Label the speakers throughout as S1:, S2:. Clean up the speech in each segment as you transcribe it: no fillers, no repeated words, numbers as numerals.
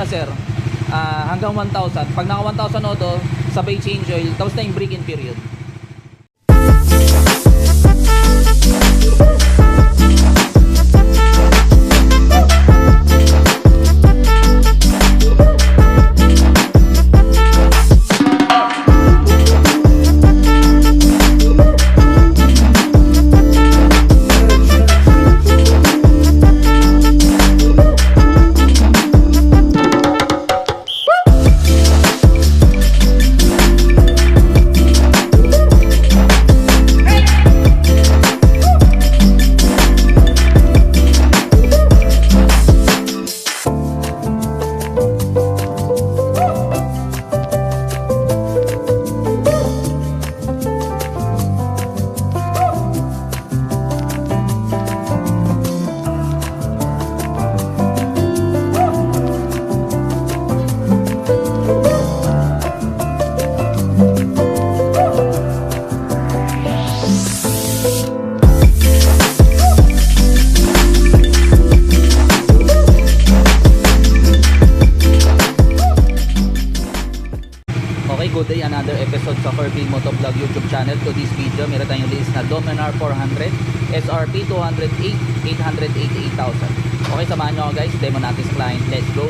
S1: sir, hanggang 1,000. Pag naka 1,000 auto, sabay change oil, tapos na yung break-in period. Okay, good day. Another episode sa Kirby Motovlog YouTube channel. To this video, meron tayong list na Dominar 400, SRP 208, 888,000. Okay, samahan nyo ako guys. Demo natin sa client. Let's go!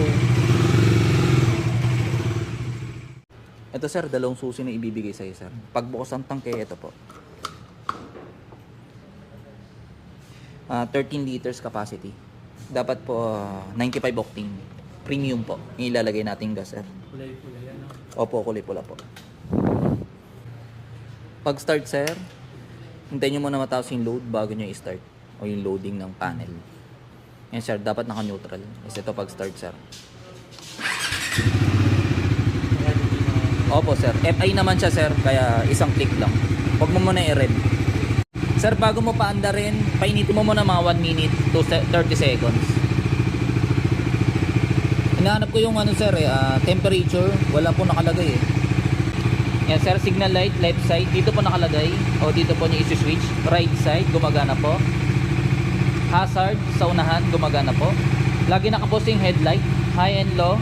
S1: Ito sir, dalawang susi na ibibigay sa'yo sir. Pagbukas ng tangke, ito po. 13 liters capacity. Dapat po 95 octane. Premium po. Ilalagay natin gas sir.
S2: Kulay-kulay yan, no?
S1: Opo, kulay pula po. Pag start sir, hintayin nyo muna matapos yung load bago nyo i-start. O yung loading ng panel. Yan sir, dapat naka-neutral. Kasi ito pag start sir. Opo sir, FI naman siya sir, kaya isang click lang. Huwag mo muna i-rev. Sir, bago mo paandarin, painitin mo muna mga 1 minute to 30 seconds. Hinahanap ko yung ano sir, temperature, wala po nakalagay eh. Yan sir, signal light, left side, dito po nakalagay. O dito po niyo isi-switch. Right side, gumagana po. Hazard, sa unahan, gumagana po. Lagi nakapost yung headlight, high and low.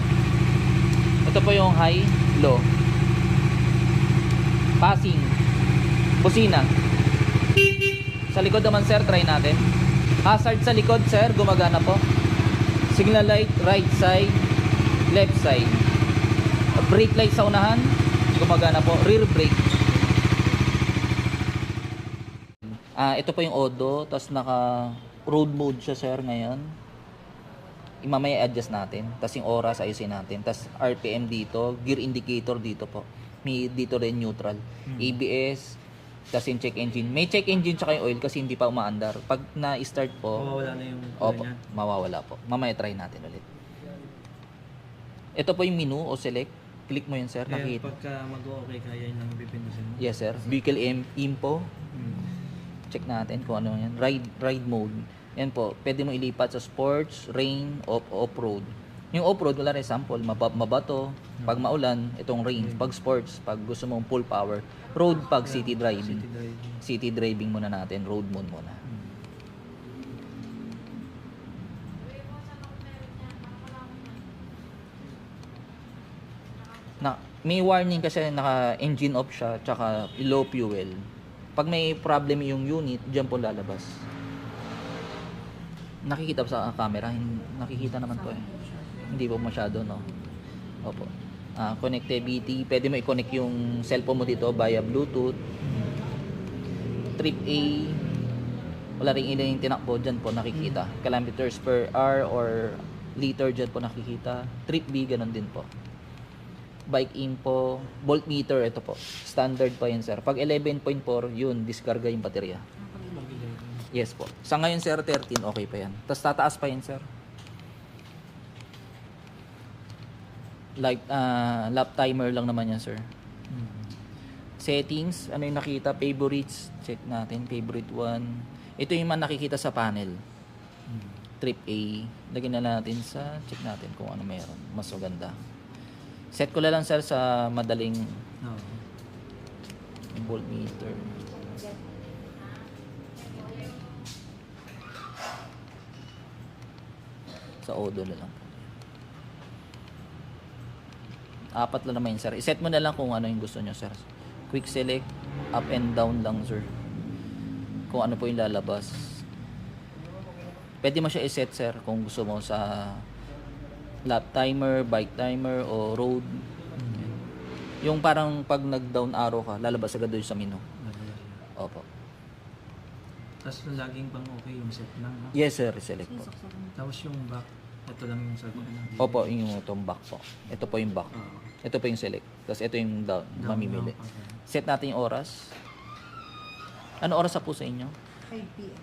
S1: Ito po yung high, low. Passing, busina. Sa likod naman sir, try natin. Hazard sa likod sir, gumagana po. Signal light, right side, left side. Brake light sa unahan, gumagana po. Rear brake. Ito po yung Odo, tapos naka road mode siya sir ngayon. Mamaya adjust natin. Tapos yung oras ayusin natin. Tapos RPM dito, gear indicator dito po. May dito rin neutral. ABS, tapos yung check engine. May check engine tsaka yung oil kasi hindi pa umaandar. Pag na-start po,
S2: Mawawala na yung
S1: opo,
S2: niya.
S1: mawawala po. Mamaya try natin ulit. Ito po yung menu o select. Click mo yun sir.
S2: Kaya
S1: Nakita.
S2: pagka mag-okay ka, yan lang pipindusin mo.
S1: Yes sir. Vehicle info. Check natin kung ano yan. Ride mode. Yan po. Pwede mo ilipat sa sports, rain, off-road. Yung off-road, wala rin sample. Mabato. Pag maulan, itong rain. Pag sports, pag gusto mong full power. Road pag city driving.
S2: City driving.
S1: City driving muna natin. Road mode muna. May warning kasi naka engine off siya tsaka low fuel. Pag may problem yung unit, diyan po lalabas. Nakikita pa sa camera, nakikita naman po eh. Hindi po masyado no. Opo. Connectivity, pwede mo i-connect yung cellphone mo dito via Bluetooth. Trip A, wala rin yung tinakbo dyan po nakikita. Kilometers per hour or liter dyan po nakikita. Trip B, ganun din po. Bike info, voltmeter, ito po. Standard pa yan sir. Pag 11.4, yun, diskarga yung baterya. Yes po. Sa ngayon sir, 13, okay pa yan. Tapos tataas pa yan sir. Like, lap timer lang naman yan sir. Settings, ano yung nakita? Favorites, check natin. Favorite one. Ito yung man nakikita sa panel. Trip A. Lagyan na natin sa, check natin kung ano meron. Mas maganda. Set ko na lang sir sa madaling voltmeter. Sa Odo na lang. Apat lang naman yun, sir. I-set mo na lang kung ano yung gusto nyo, sir. Quick select, up and down lang, sir. Kung ano po yung lalabas. Pwede mo siya i-set, sir, kung gusto mo sa lap timer, bike timer, o road. Yung parang pag nag-down arrow ka, lalabas agad doon sa menu. Opo.
S2: Tapos laging pang okay yung set lang. No?
S1: Yes, sir. Select po.
S2: Tapos yung back, ito lang yung sagot na.
S1: Opo, yung itong back po. Ito po yung back. Ito po yung select. Tapos ito yung down, mamimili. Set natin yung oras. Ano oras sa po sa inyo?
S3: 5 p.m.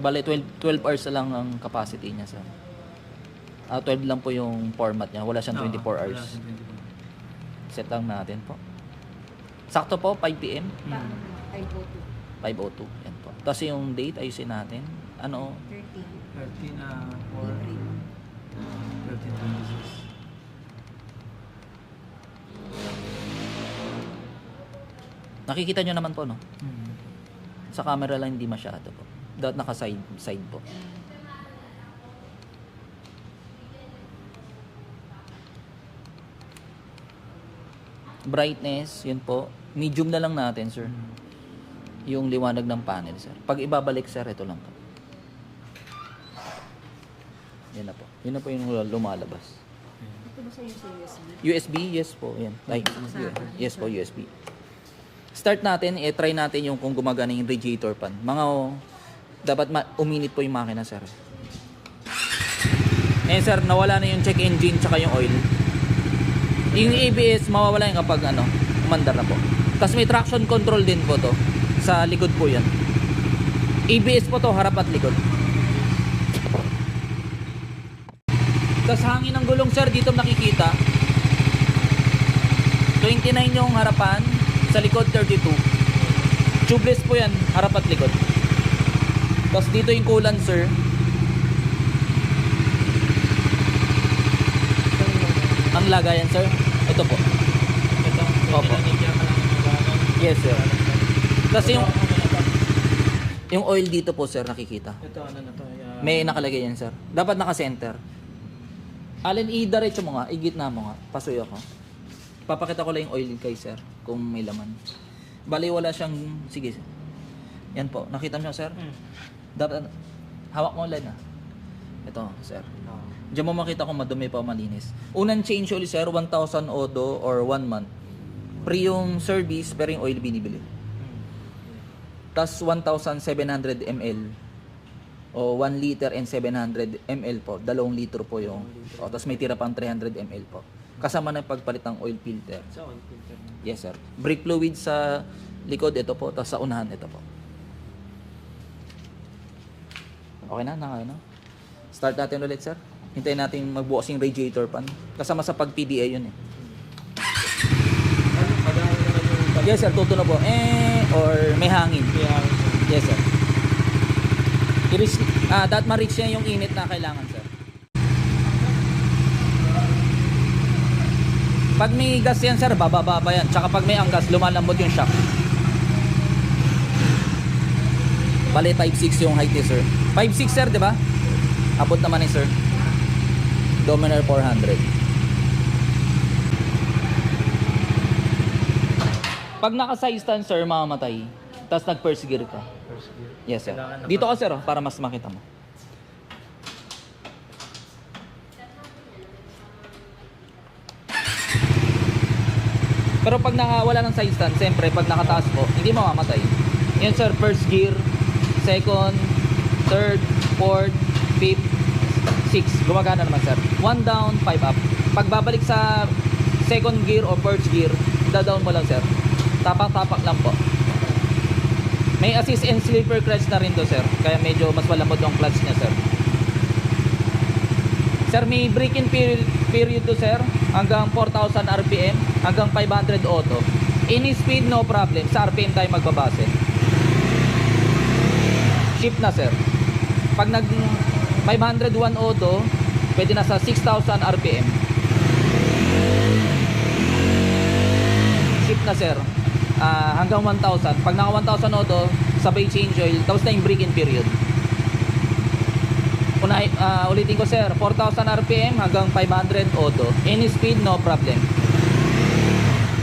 S1: Bale, 12 hours na lang ang capacity niya, sir. 12 lang po yung format niya. Wala siyang 24 hours.
S2: Wala siyang 24.
S1: Set lang natin po. Sakto po, 5 p.m.
S3: 5:02.
S1: 5:02. Yan po. Tapos yung date, ayusin natin. Ano?
S3: 13.
S2: 13
S3: April.
S2: 13:26.
S1: Nakikita nyo naman po, no? Sa camera lang hindi masyado po. Dapat naka-side po. Brightness, yun po. Medium na lang natin, sir. Yung liwanag ng panel, sir. Pag ibabalik, sir, ito lang po. Yan na po. Yun na po yung lumalabas.
S3: Ito ba sa USB?
S1: USB, yes po. Yan. Like, yes po, USB. Start natin, try natin yung kung gumagana yung radiator fan. Dapat uminit po yung makina, sir. Sir, nawala na yung check engine tsaka yung oil. Yung ABS, mawawala yung kapag umandar na po. Tapos may traction control din po to. Sa likod po yan. ABS po to, harap at likod. Tapos hangin ng gulong, sir, dito nakikita. 29 yung harapan, sa likod 32. Tubeless po yan, harap at likod. Tapos dito yung coolant, sir. Ang lagayan, sir. Ito po.
S2: Ito,
S1: Opo. Yes, sir. Tapos yung oil dito po, sir, nakikita.
S2: Ito, ano na to?
S1: May nakalagay yan, sir. Dapat naka-center. Alin, i-diretso mo nga, i-gitna mo nga. Pasuyo ako. Papakita ko lang yung oil kay sir, kung may laman. Bali, wala siyang, sige. Yan po, nakita mo siya, sir? Dapat, hawak mo ulit na. Ito, sir. Diyan mo makita kung madumi pa o malinis. Unang change oil, sir, 1,000 odo or 1 month. Pre yung service, pero yung oil binibili. Tapos 1,700 ml. O 1 liter and 700 ml po. 2 litro po yung. O, tapos may tira pang 300 ml po. Kasama na yung pagpalit ng oil filter.
S2: Sa oil filter.
S1: Yes, sir. Brake fluid sa likod, ito po. Tapos sa unahan, ito po. Okay na, Start natin ulit, sir. Hintayin natin magbukas yung radiator pan. Kasama sa pag-PDA yun eh.
S2: Ano, pag-aaral naman yung
S1: Yes, sir. Tutunog po. Or may hangin. Yes, sir. Dapat ma-reach niya yung init na kailangan, sir. Pag may gas yan, sir, bababa pa yan. Tsaka pag may anggas, lumalambot yung shock. Bale, 5.6 yung height ni sir. 5.6, sir, di ba? Abot naman ni sir. Dominar 400. Pag naka-side stand, sir, mamamatay. Tapos nag-first gear ka.
S2: first gear.
S1: Yes, sir.
S2: Kailangan na
S1: Dito ka, sir, para mas makita mo. Pero pag wala ng side stand, siyempre, pag nakataas po, hindi mamamatay. Yan, sir, first gear, second, third, fourth, fifth, sixth. Gumagana naman, sir. 1 down, 5 up. Pag babalik sa second gear o first gear, da-down mo lang, sir. Tapak-tapak lang po. May assist and sleeper clutch na rin to, sir. Kaya medyo mas malambot yung clutch niya, sir. Sir, may break-in period to, sir. Hanggang 4,000 RPM, hanggang 500 auto. Any speed, no problem. Sa RPM tayo magbabase. Shift na, sir. Pag nag 501 auto, pwede na sa 6,000 RPM. Shift na, sir. Hanggang 1,000. Pag naka 1,000 auto, sabay change oil, tapos na yung break-in period. Ulitin ko sir, 4,000 RPM hanggang 500 auto. Any speed, no problem.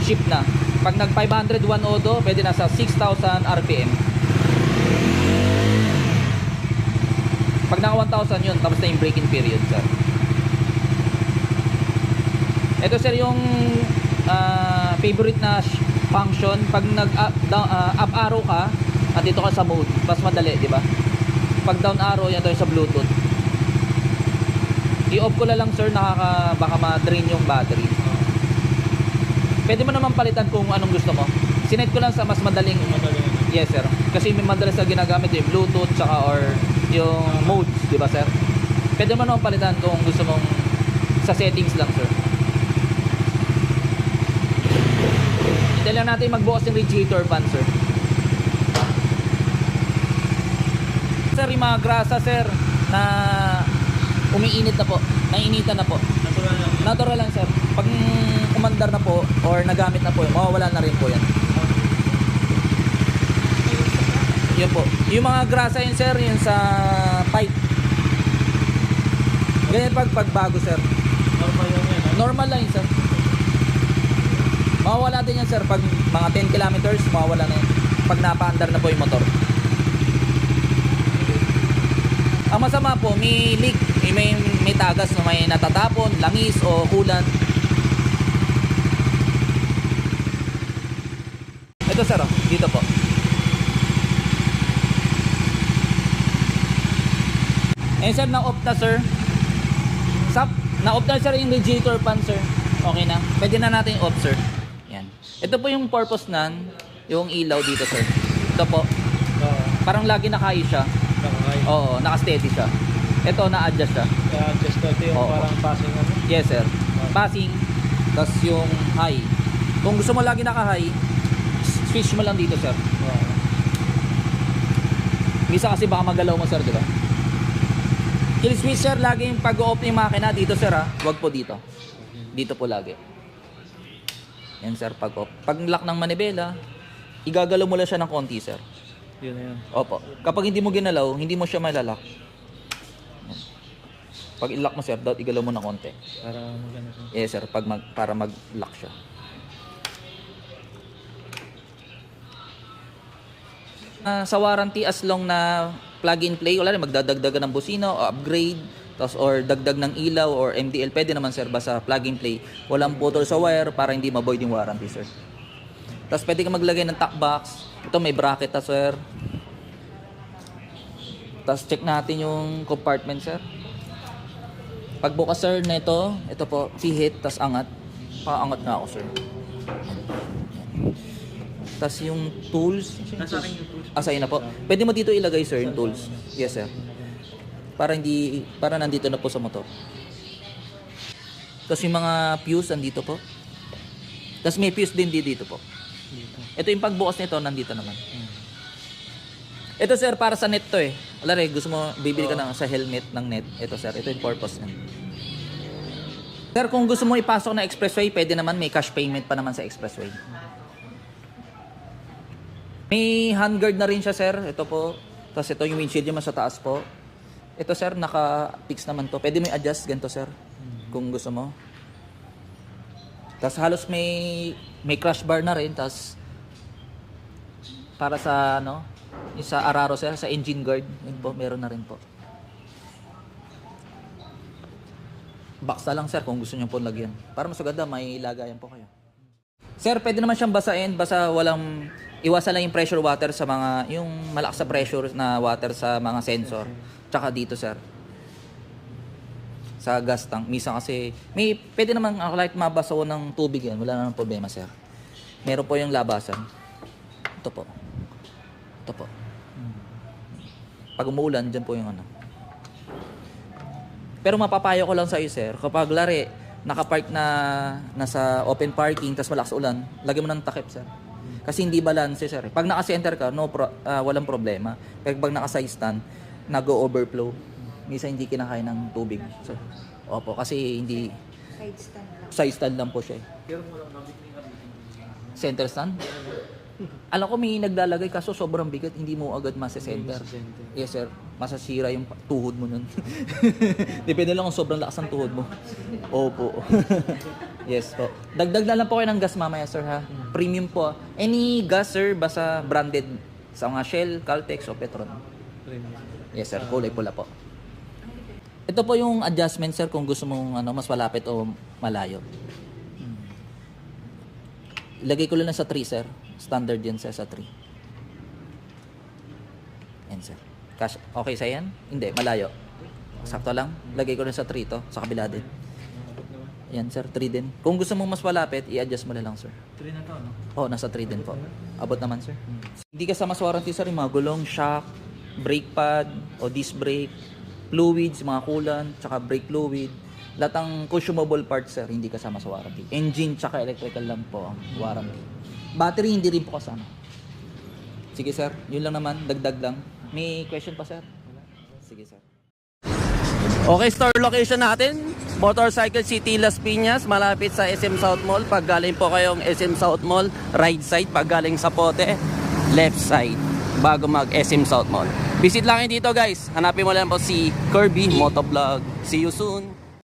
S1: Shift na. Pag nag 501 auto, pwede na sa 6,000 RPM. Pag naka 1,000 yun, tapos na yung braking period sir. Ito sir yung favorite na function. Pag nag up arrow ka at dito ka sa mode, mas madali, di ba? Pag down arrow, yan tayo sa Bluetooth. I-off ko na lang sir, baka ma-drain yung battery. Pwede mo naman palitan kung anong gusto mo. Sinet ko lang sa mas madaling. Yes sir. Kasi may madalas na ginagamit yung Bluetooth tsaka or yung modes, di ba sir? Pwede mo naman palitan kung gusto mong sa settings lang sir. Hintayin lang natin magbukas yung radiator fan sir. Sir, yung mga grasa sir na umiinit na po, naiinitan na po.
S2: Natural lang.
S1: Natural lang sir. Pag umandar na po or nagamit na po, mawawala na rin po yan. Yun po. Yung mga grasa yun sir, yun sa pipe. Ganyan pagbago sir.
S2: Normal lang yan.
S1: Normal lang yun sir. Mawawala din yan sir. Pag mga 10 kilometers, mawawala na yan. Pag napaandar na po yung motor. Ang masama po, may leak, may tagas na may natatapon, langis o coolant. Ito sir, oh, dito po. Eh sir, na-off na sir. Na-off na sir yung radiator fan sir. Okay na. Pwede na natin off sir. Yan. Ito po yung purpose nan, yung ilaw dito sir. Ito po. Parang lagi nakaay siya. Oo, naka-steady siya. Ito, na-adjust siya.
S2: Just ito yung
S1: Oo.
S2: parang passing ano.
S1: Yes, sir. Passing, tapos yung high. Kung gusto mo lagi naka-high, switch mo lang dito, sir. Misa kasi baka magalaw mo, sir, di ba? Kill switch, sir, lagi yung pag-off yung makina dito, sir, ha? Huwag po dito. Dito po lagi. Yan, sir, pag-off. Pag lock ng manibela, igagalaw mo lang siya ng konti, sir.
S2: Yun na yun.
S1: Opo. Kapag hindi mo ginalaw, hindi mo siya malalak. Yan. Pag i-lock mo sir, dapat igalaw mo ng konti.
S2: Para maganda siya.
S1: Yes sir, para mag-lock siya. Sa warranty, as long na plug and play, wala rin magdadagdagan ng busina o upgrade, tapos or dagdag ng ilaw or MDL, pwede naman sir, basta plug and play. Walang putol sa wire para hindi ma-void yung warranty sir. Tapos pwede ka maglagay ng top box. Ito may bracket na sir. Tapos check natin yung compartment sir. Pagbukas sir na ito po, pihit, tapos angat. Paangat na ako sir. Tapos yung tools.
S2: Nasa akin yung tools.
S1: Sa'yo na po. Pwede mo dito ilagay sir yung tools. Yes sir. Para nandito na po sa motor. Tapos yung mga fuse nandito po. Tapos may fuse din dito po. Ito yung pagbukas nito, nandito naman. Ito sir, para sa net to eh. Wala rin, gusto mo, bibili ka sa helmet ng net. Ito sir, ito yung purpose niya. Sir, kung gusto mo ipasok na expressway, pwede naman, may cash payment pa naman sa expressway. May handguard na rin siya sir, ito po. Tapos ito yung windshield yung sa taas po. Ito sir, naka-fix naman to. Pwede mo i-adjust ganito sir, kung gusto mo. Tapos halos may crash bar na rin. Tapos para sa yung sa araro sir, sa engine guard, yun po, meron na rin po. Box na lang sir kung gusto niyo po lagyan. Para mas maganda, may lagayan po kayo. Sir, pwede naman siyang basain, basta iwasan lang yung pressure water sa yung malakas sa pressure na water sa mga sensor. Tsaka dito sir, sa gas tank. Misa kasi, pwede naman kahit mabasaw ng tubig yan, wala namang problema sir. Meron po yung labasan. Ito po. Ito po. Pag umuulan, dyan po yung Pero mapapayo ko lang sa iyo sir, kapag lari, nakapark na nasa open parking, tas malakas ulan, lagyan mo ng takip sir. Kasi hindi balance sir. Pag naka-center ka, walang problema. Pero pag naka-side stand, nag-overflow. Minsan hindi kinakain ng tubig. So, opo, kasi hindi
S3: Side stand lang.
S1: side stand lang po siya.
S2: Pero mo lang nabit.
S1: Center stand? Alam ko may naglalagay kaso sobrang bigat, hindi mo agad masesenter. Yes sir, masasira yung tuhod mo nun. Depende lang kung sobrang lakas ng tuhod mo. Opo. Yes po. Dagdag na lang po kayo ng gas mamaya sir ha. Premium po. Any gas sir, basta branded. Sa mga Shell, Caltex o Petron. Yes sir, kulay pula po. Ito po yung adjustment sir kung gusto mong mas malapit o malayo. Ilagay ko lang sa 3 sir. Standard yan sir sa 3. Yan sir. Okay sa yan? Hindi, malayo. Sakto lang. Lagay ko lang sa 3 to. Sa kabila din. Yan sir, 3 din. Kung gusto mong mas malapit, i-adjust mo na lang sir.
S2: 3 na to, no?
S1: Oh, nasa 3 din po. Abot naman sir. Hindi kasama sa warranty sir yung mga gulong, shock, brake pad, o disc brake, fluids, mga coolant, tsaka brake fluid. Lahat ng consumable parts sir, hindi kasama sa warranty. Engine tsaka electrical lang po ang warranty. Battery hindi rin po kasama. Sige sir, yun lang naman, dagdag lang. May question pa sir? Sige sir.
S4: Okay, store location natin, Motorcycle City Las Piñas, malapit sa SM South Mall. Pag galing po kayong SM South Mall, right side. Pag galing sa Pote, left side, bago mag SM South Mall. Visit lang kayo dito guys. Hanapin mo lang po si Kirby Motovlog. See you soon.